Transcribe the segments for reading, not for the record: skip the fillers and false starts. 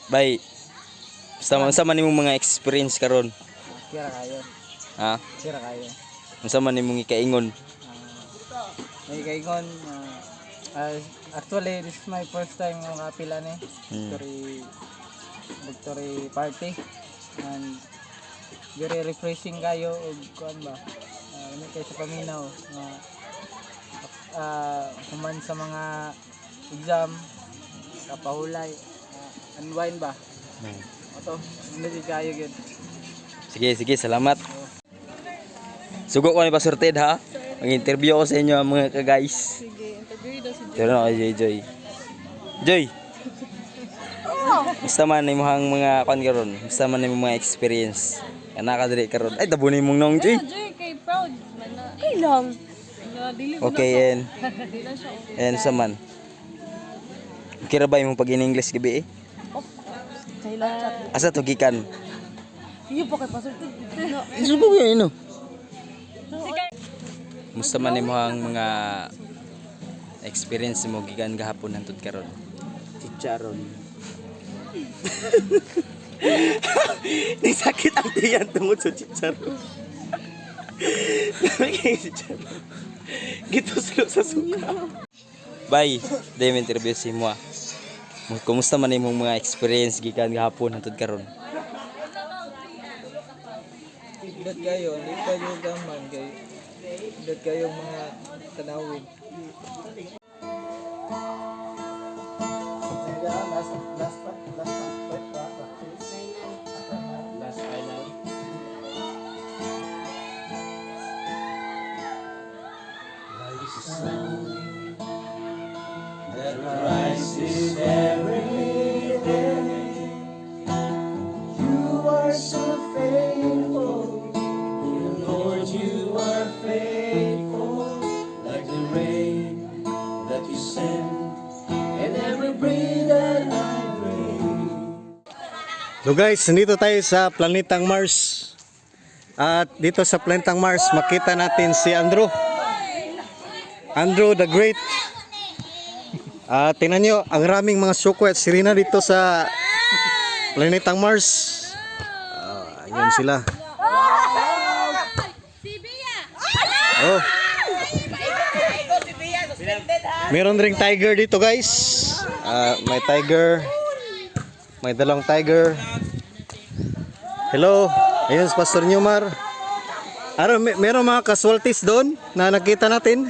Bay, sa man nimong mga experience karon. Kira kayo. Ha? Kira kayo. Unsa man nimong ikaingon? May kaigon. Actually, this is my first time ng kapila ni. Victory party. And very refreshing kayo. Ug kuan ba? Ano kayo sa paminaw. Human sa mga exam. Kapahulay. Unwind ba? Ito. Hindi kayo yun. Sige, salamat. Sugo ko ni pasorted ha. Mag-interview ako sa inyo mga ka-guys. Sige, interview daw si Joy. Pero na kay Joy. Joy. Basta man imong mga kon karon, basta man imong mga experience. Kana ka diri karon. Ay tabunin mong nong Joy. Joy kay proud man na. Okay lang. Dili mo Okay, en. Dili na siya okay. En sa man. Kira ba imong pag in English gabi eh? Kailan chat. Asa to gikan? Iyo pa kay pastor. No. Sugo yun ino. Musta man imong mga experience mo gikan gahapon hantud karon? Chicharon. Ni sakit ang tiyan tungod sa chicharon. Gito sa suka. Bye. Dahil interview si mo. Kumusta man imong mga experience gikan gahapon hantud karon? Ibat kayo. Hindi kayo gaman kayo. Ibat kayo mga tanawin. Last final. Christ is every day. You are so faithful, Lord. You are faithful, like the rain that you send, and every breath that I breathe. So guys, nandito tayo sa planetang Mars. At dito sa planetang Mars, makita natin si Andrew. Andrew the Great. Tingnan nyo, ang raming mga suko at sirena dito sa planetang Mars. Ayun sila. Oh. Meron ring tiger dito guys. May tiger. May dalawang tiger. Hello. Ayun si Pastor Newmar. Meron mga casualties doon na nakita natin.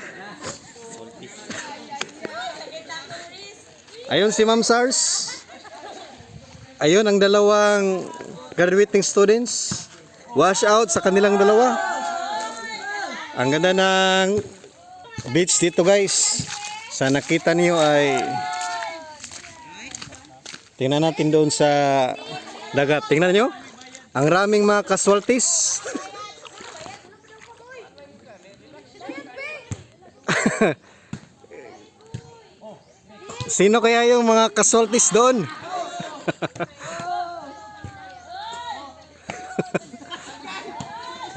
Ayun si Ma'am Sars. Ayun ang dalawang graduating students. Wash out sa kanilang dalawa. Ang ganda ng beach dito guys. Sa nakita niyo ay tingnan natin doon sa dagat. Tingnan niyo. Ang raming mga casualties. Sino kaya yung mga casualties doon?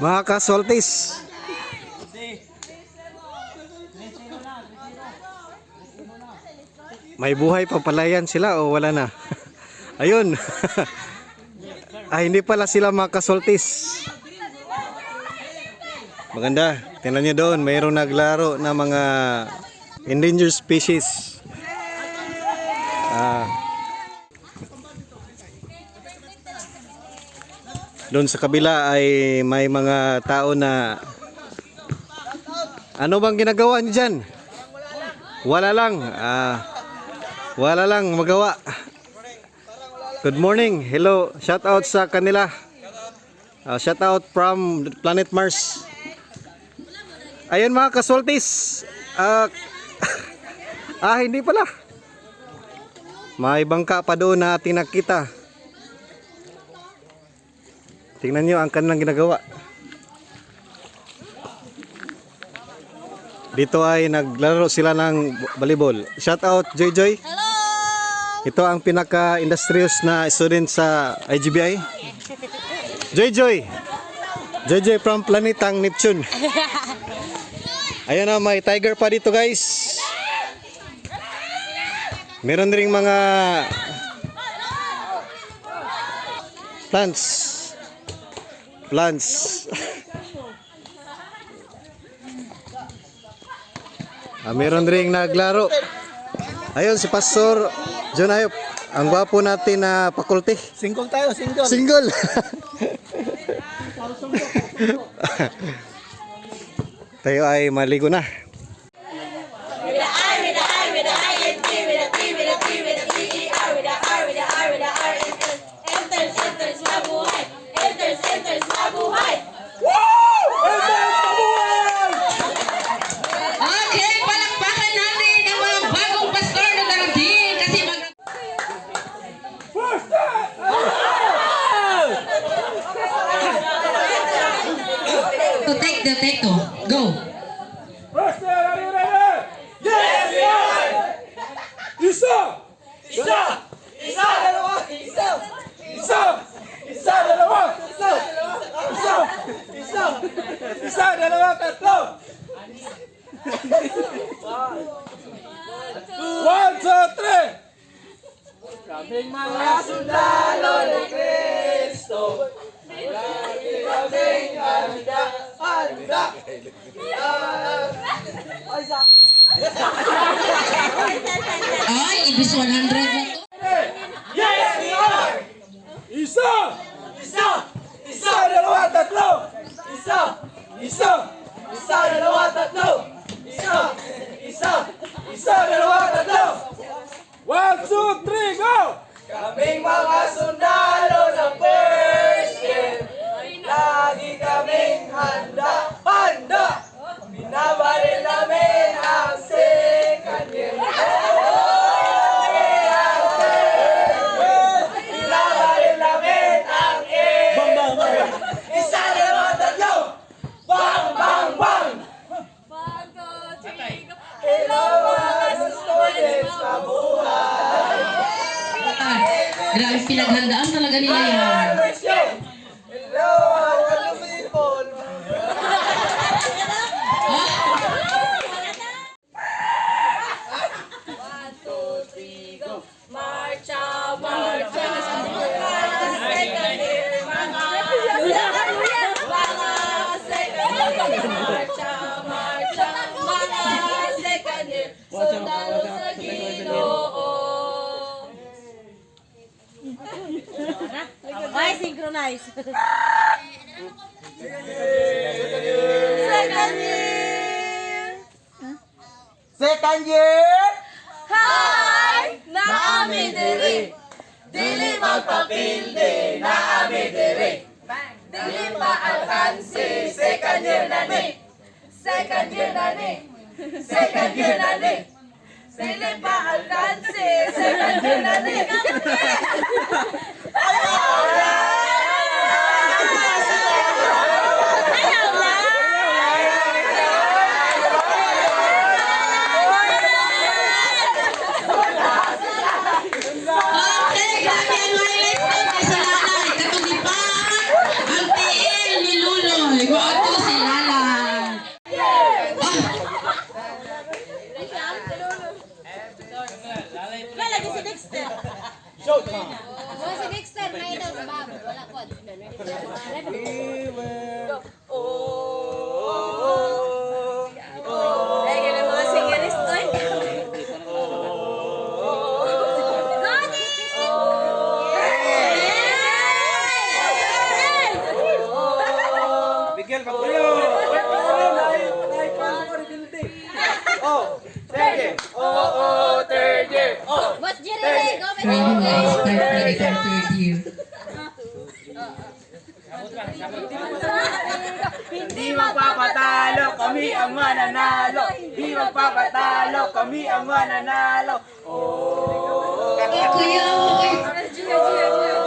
Mga casualties. May buhay pa pala yan sila o wala na? Ayun. Hindi pala sila mga casualties. Maganda. Tingnan nyo doon. Mayroong naglaro na mga endangered species. Doon sa kabila ay may mga tao na ano bang ginagawa niyo dyan? Wala lang magawa. Good morning. Hello. Shout out sa kanila. Shout out from Planet Mars. Ayun mga casualties. Hindi pala. May bangka pa doon na ating nakita. Tingnan nyo ang kanilang ginagawa. Dito ay naglaro sila ng volleyball. Shout out Joy Joy. Hello. Ito ang pinaka-industrious na student sa IGBI. Joy Joy. Joy Joy from Planetang Neptune. Ayan na, may tiger pa dito guys. Meron ring mga Plants. Plants. Meron ring naglaro. Ayun, si Pastor John Ayop. Ang gwapo natin na faculty. Single tayo, single. Single. Tayo ay maligo na. Okay, palakpakan natin ang mga bagong pastor na darating kasi take two, go. One, two, three. Kaming mga sundalo ni Kristo. Kaming handa. Ay, ibis 100 na to. Yes, we are! Isa! Isa! Isa, dalawa, tatlo! Isa! Isa! Isa, dalawa, tatlo! Isa! Isa! Isa, dalawa, tatlo! 1, 2, 3, go! Kaming mga sundalo ng first year, lagi kaming handa, handa! Binabaril namin ang second year. Binabaril namin ang bang, bang, bang! Isa, dalawa, tatlo! Bang, bang, bang! Hello, mga students, mabuhay! Grabe pinaghandaan talaga nila yan. Hello, mga people! Marcha, marcha, second year, mga second year, marcha, marcha, mga second year, sundalo sa Ginoo. Ay, synchronize. Second year. Second year! Hi! Naami diri. Dili magpapilde. Naami diri. Dili maalkansi. Second year na ni. Second year na ni. Second year na ni. Dili maalkansi. Second year na ni. Okay, grabe ang highlight ko kasi Lalay. Katulipan ang TL ni Luloy. Wato si Lalay. Lalagay si Dexter. Showtime! Si Dexter, may daw sa babo. Wala po. Lagi na mga singerist to eh. Ronnie! Miguel, pagpuyo! Oh, third year! Oh, third year! Oh! Boss Jerry, go with Grabe mga you. start na ito ang third year. Hindi magpapatalo, kami ang mananalo. Hindi magpapatalo, kami ang mananalo. Oh! Kuya, okay. Gio.